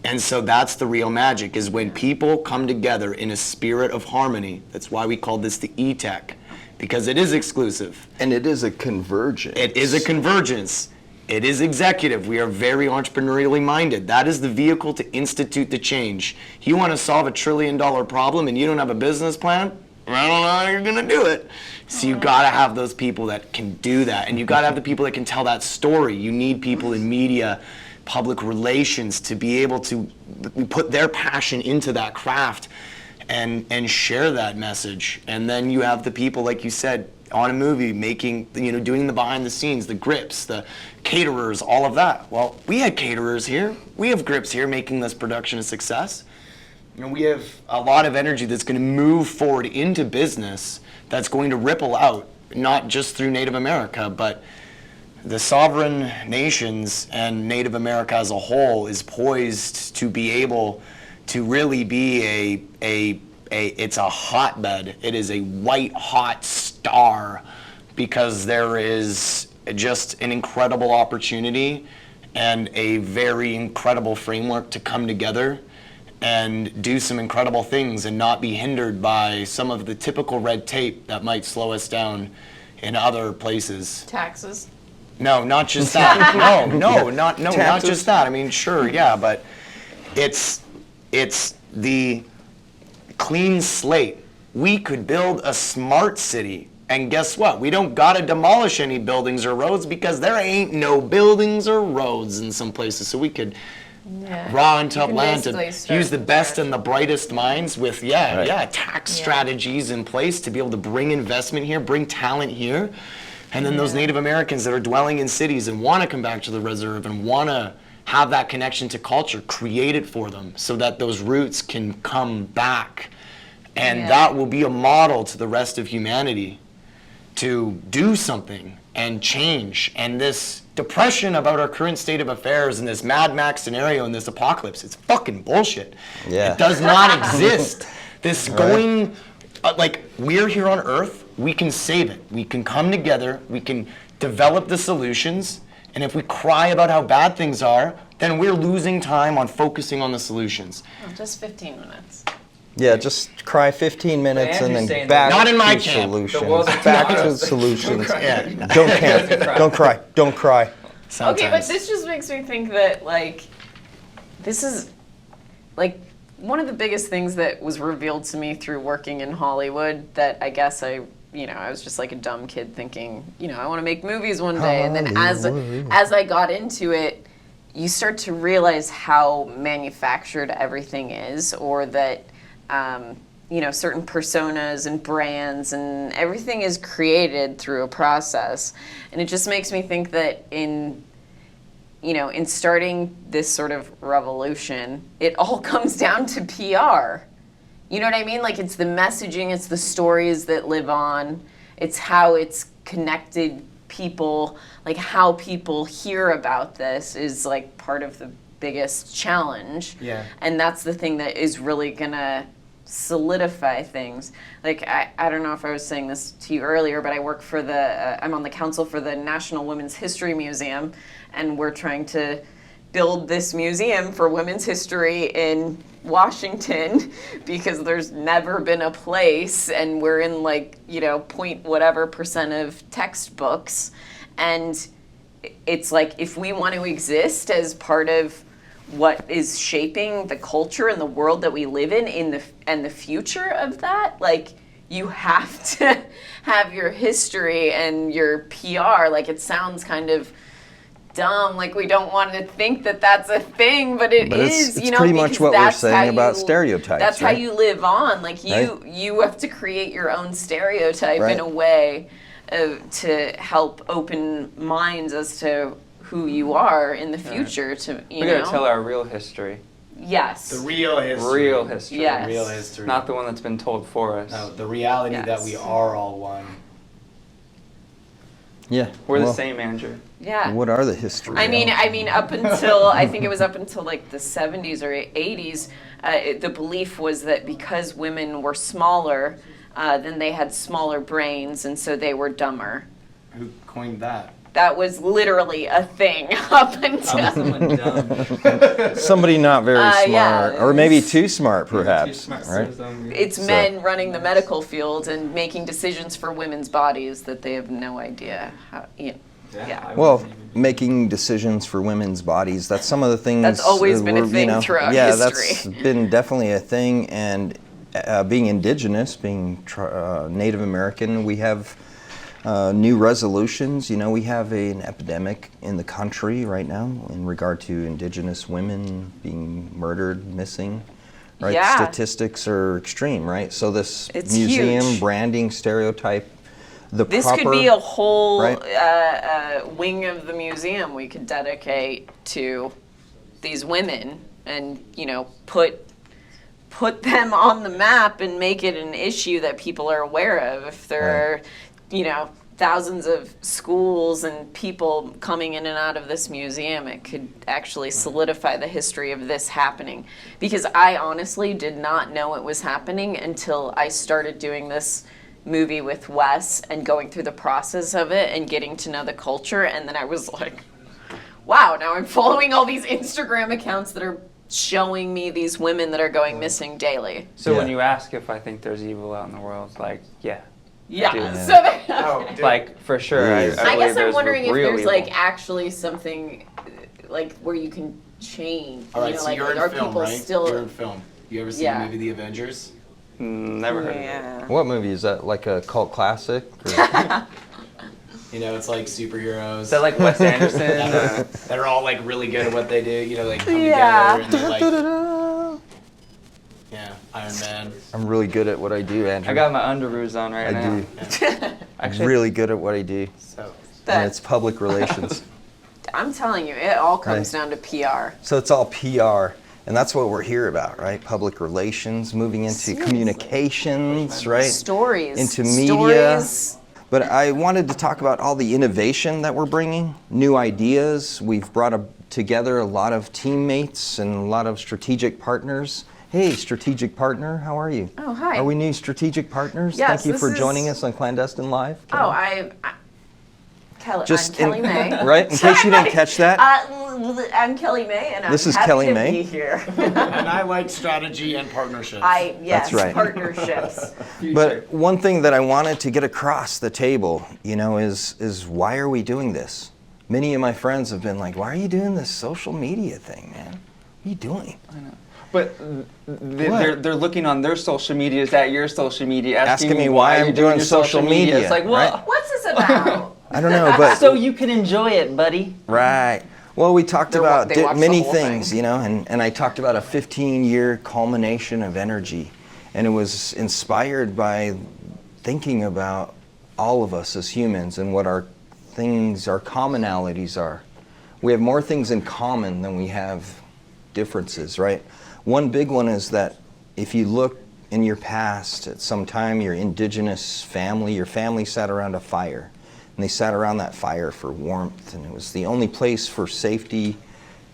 And so that's the real magic, is when people come together in a spirit of harmony. That's why we call this the ETEC, because it is exclusive. And it is a convergence. It is a convergence. It is executive. We are very entrepreneurially minded. That is the vehicle to institute the change. You want to solve $1 trillion problem and you don't have a business plan? I don't know how you're going to do it. So you got to have those people that can do that. And you got to have the people that can tell that story. You need people in media, public relations, to be able to put their passion into that craft and share that message. And then you have the people, like you said, on a movie, making, you know, doing the behind the scenes, the grips, the caterers, all of that. Well, we had caterers here. We have grips here making this production a success. And we have a lot of energy that's going to move forward into business that's going to ripple out, not just through Native America, but the sovereign nations and Native America as a whole is poised to be able to really be it's a hotbed. It is a white hot star, because there is just an incredible opportunity and a very incredible framework to come together and do some incredible things and not be hindered by some of the typical red tape that might slow us down in other places. Taxes. No, not just that. not Taxes. just that. I mean, sure, yeah, but it's the clean slate. We could build a smart city, and guess what? We don't gotta demolish any buildings or roads, because there ain't no buildings or roads in some places. So we could raw and tough can land basically to start use the from best scratch. and the brightest minds with tax strategies in place to be able to bring investment here, bring talent here. And then those Native Americans that are dwelling in cities and want to come back to the reserve and want to have that connection to culture, create it for them so that those roots can come back. And that will be a model to the rest of humanity to do something and change. And this depression about our current state of affairs and this Mad Max scenario and this apocalypse, it's fucking bullshit. Yeah. It does not exist. This going, like, we're here on Earth, we can save it. We can come together, we can develop the solutions, and if we cry about how bad things are, then we're losing time on focusing on the solutions. Oh, just 15 minutes. Yeah, just cry 15 minutes and Andrew's then saying back that- Not in my to camp. solutions. The world's Back not to us. solutions. Yeah. Don't camp. Don't cry. Don't cry. Okay, but Sometimes. this just makes me think that, like, this is, like, one of the biggest things that was revealed to me through working in Hollywood that I guess I was just like a dumb kid thinking, I want to make movies one day. And then as I got into it, you start to realize how manufactured everything is, or that, certain personas and brands and everything is created through a process. And it just makes me think that in starting this sort of revolution, it all comes down to PR. You know what I mean? Like, it's the messaging, it's the stories that live on, it's how it's connected people, like how people hear about this is like part of the biggest challenge. Yeah. And that's the thing that is really gonna solidify things. Like, I don't know if I was saying this to you earlier, but I work for I'm on the council for the National Women's History Museum, and we're trying to build this museum for women's history in Washington because there's never been a place, and we're in point whatever percent of textbooks. And it's like, if we want to exist as part of what is shaping the culture and the world that we live in the future of that, like, you have to have your history and your PR. Like, it sounds kind of dumb, like we don't want to think that that's a thing, but it is. It's pretty much because what we're that's saying how about you- stereotypes. That's right? how you live on. Like, Right. you have to create your own stereotype Right. in a way to help open minds as to who you are in the future. To We gotta tell our real history. Yes. The real history. Real history. Yes. Real history. Not the one that's been told for us. No, the reality that Yes. we are all one. Yeah. We're well, the same, Andrew. Yeah. What are the history? I mean, up until I think it was up until like the 70s or 80s, the belief was that because women were smaller, then they had smaller brains, and so they were dumber. Who coined that? That was literally a thing up until. Someone dumb. Somebody not very yeah, smart, or maybe too smart, perhaps. Too smart Right? for his own good. It's men running the medical field and making decisions for women's bodies that they have no idea how. Yeah. I Well, wouldn't even- making decisions for women's bodies, that's some of the things. That's always been a we're, thing throughout yeah, history. that's been definitely a thing. And being indigenous, being Native American, we have new resolutions. We have an epidemic in the country right now in regard to indigenous women being murdered, missing. Right? Yeah. Statistics are extreme, right? So this It's museum huge. branding stereotype. This proper, could be a whole right? wing of the museum we could dedicate to these women, and put them on the map and make it an issue that people are aware of. If there are, thousands of schools and people coming in and out of this museum, it could actually solidify the history of this happening. Because I honestly did not know it was happening until I started doing this movie with Wes and going through the process of it and getting to know the culture. And then I was like, wow, now I'm following all these Instagram accounts that are showing me these women that are going missing daily. So when Yeah. you ask if I think there's evil out in the world, like, yeah. Yeah. do. So that, Oh, dude. Like, for sure. Yeah. I I believe guess I'm there's wondering if real there's evil. like actually something like where you can change. All right, so like, you're are in film, people right? still? You're in film. You ever seen Yeah. the movie The Avengers? Never heard of it. Yeah. What movie is that? Like a cult classic? Or- It's like superheroes. Is that like Wes Anderson? that are all like really good at what they do. Like come Yeah. together and they're like, yeah, Iron Man. I'm really good at what I do, Andrew. I got my underoos on right I now. do. I'm Actually, really good at what I do. So And it's public relations. I'm telling you, it all comes Right. down to PR. So it's all PR. And that's what we're here about, right? Public relations, moving into Seriously. communications, right? Stories. Into media. Stories. But I wanted to talk about all the innovation that we're bringing, new ideas. We've brought together a lot of teammates and a lot of strategic partners. Hey, strategic partner, how are you? Oh, hi. Are we new strategic partners? Yes, Thank you this for is- joining us on Clandestine Live. Oh, Kelly, Just I'm Kelly in- May. right? In case you didn't catch that. I'm Kelly May, and This I'm is happy Kelly to May. be here. And I like strategy and partnerships. Yes, That's right. partnerships. But one thing that I wanted to get across the table, is why are we doing this? Many of my friends have been like, why are you doing this social media thing, man? What are you doing? I know. But they're looking on their social medias at your social media, asking me why I'm you're doing your social media, It's like, well, right? What's this about? I don't know, but so you can enjoy it, buddy. right. Well, we talked about they watch the many whole things, thing. and I talked about a 15-year culmination of energy, and it was inspired by thinking about all of us as humans and what our commonalities are. We have more things in common than we have differences, right? One big one is that if you look in your past at some time, your family sat around a fire. And they sat around that fire for warmth, and it was the only place for safety. You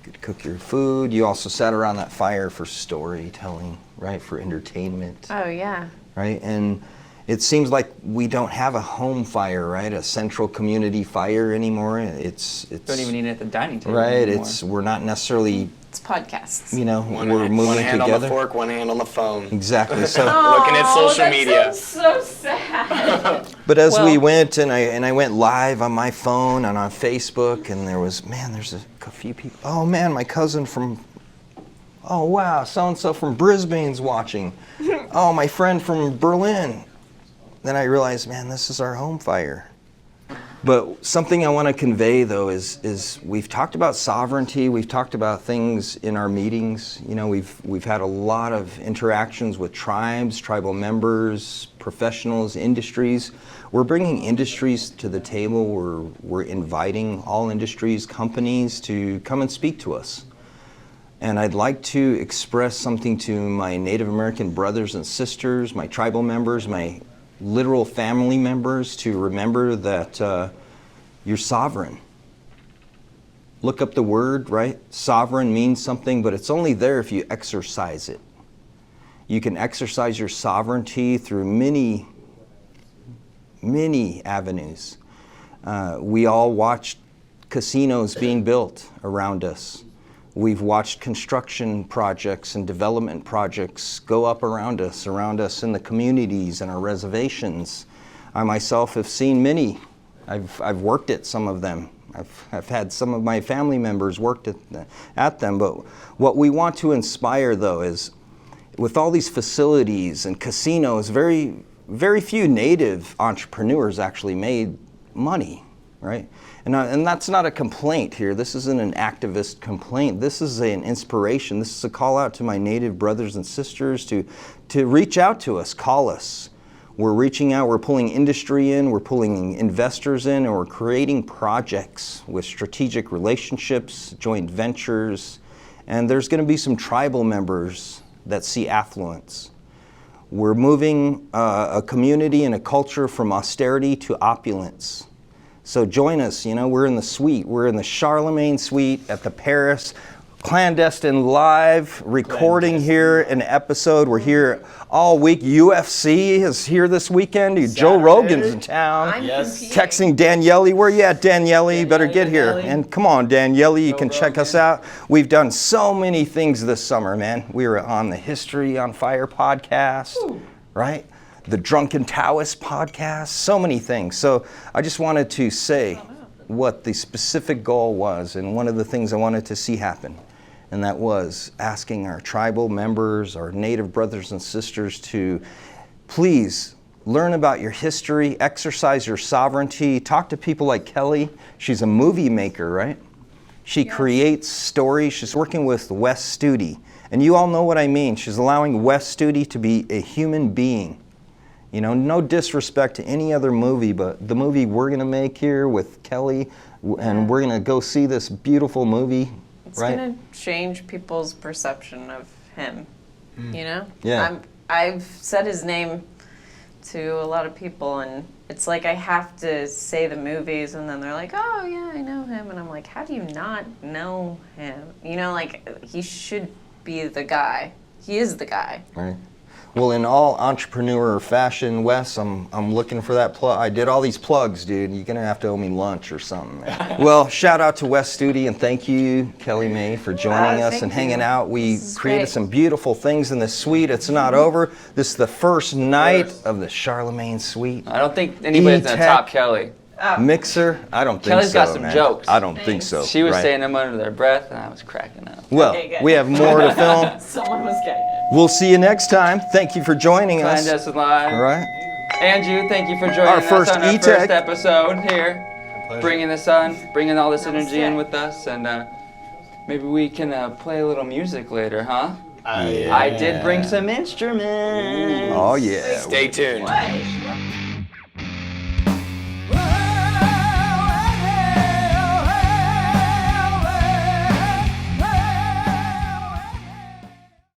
could cook your food. You also sat around that fire for storytelling, right? For entertainment, Oh, yeah. right? And it seems like we don't have a home fire, right? A central community fire anymore. It's Don't even eat it at the dining table right. anymore. We're not necessarily, It's podcasts. we're moving one hand together. on the fork, one hand on the phone. Exactly. So. Looking at social that media. sounds so sad. But as we Well- went, and I went live on my phone and on Facebook, and there's a few people. Oh man, my cousin from, oh wow, so-and-so from Brisbane's watching. Oh, my friend from Berlin. Then I realized, man, this is our home fire. But something I want to convey, though, is we've talked about sovereignty. We've talked about things in our meetings. We've had a lot of interactions with tribes, tribal members, professionals, industries. We're bringing industries to the table. We're inviting all industries, companies to come and speak to us. And I'd like to express something to my Native American brothers and sisters, my tribal members, my literal family members, to remember that you're sovereign. Look up the word, right? Sovereign means something, but it's only there if you exercise it. You can exercise your sovereignty through many, many avenues. We all watched casinos being built around us. We've watched construction projects and development projects go up around us in the communities and our reservations. I myself have seen many. I've worked at some of them. I've had some of my family members worked at them. But what we want to inspire, though, is with all these facilities and casinos, very, very few Native entrepreneurs actually made money, right? And that's not a complaint here. This isn't an activist complaint. This is an inspiration. This is a call out to my Native brothers and sisters to reach out to us, call us. We're reaching out, we're pulling industry in, we're pulling investors in, and we're creating projects with strategic relationships, joint ventures, and there's going to be some tribal members that see affluence. We're moving a community and a culture from austerity to opulence. So join us, we're in the suite. We're in the Charlemagne suite at the Paris. Clandestine live, recording here an episode. We're here all week. UFC is here this weekend. Joe Rogan's in town. Yes. Texting Daniele. Where you at, Daniele? You better get here. And come on, Daniele, you can check us out. We've done so many things this summer, man. We were on the History on Fire podcast, right? The Drunken Taoist podcast, so many things. So I just wanted to say what the specific goal was, and one of the things I wanted to see happen. And that was asking our tribal members, our Native brothers and sisters to please learn about your history, exercise your sovereignty, talk to people like Kelly. She's a movie maker, right? She creates stories. She's working with Wes Studi. And you all know what I mean. She's allowing Wes Studi to be a human being. No disrespect to any other movie, but the movie we're going to make here with Kelly, and we're going to go see this beautiful movie. It's right? going to change people's perception of him, Yeah. I've said his name to a lot of people, and it's like I have to say the movies, and then they're like, oh, yeah, I know him. And I'm like, how do you not know him? He should be the guy. He is the guy. Right. Well, in all entrepreneur fashion, Wes, I'm looking for that plug. I did all these plugs, dude. You're gonna have to owe me lunch or something, man. Well, shout out to Wes Studi, and thank you, Kelly May, for joining us thank and you. hanging out. We This is created great. some beautiful things in this suite. It's not over. This is the first night of the Charlemagne suite. I don't think anybody's gonna ETEC. top Kelly. Mixer? I don't think Kelly's so, got some man. jokes. I don't think so. She was right? saying them under their breath, and I was cracking up. Well, Okay, good. we have more to film. Someone was getting it. We'll see you next time. Thank you for joining us. Clandestine Live. All right. Andrew, thank you for joining Our us first on our ETEC. first episode here. Bringing this on, bringing all this energy in with us, and maybe we can play a little music later, huh? I did bring some instruments. Oh, yeah. Stay tuned. What?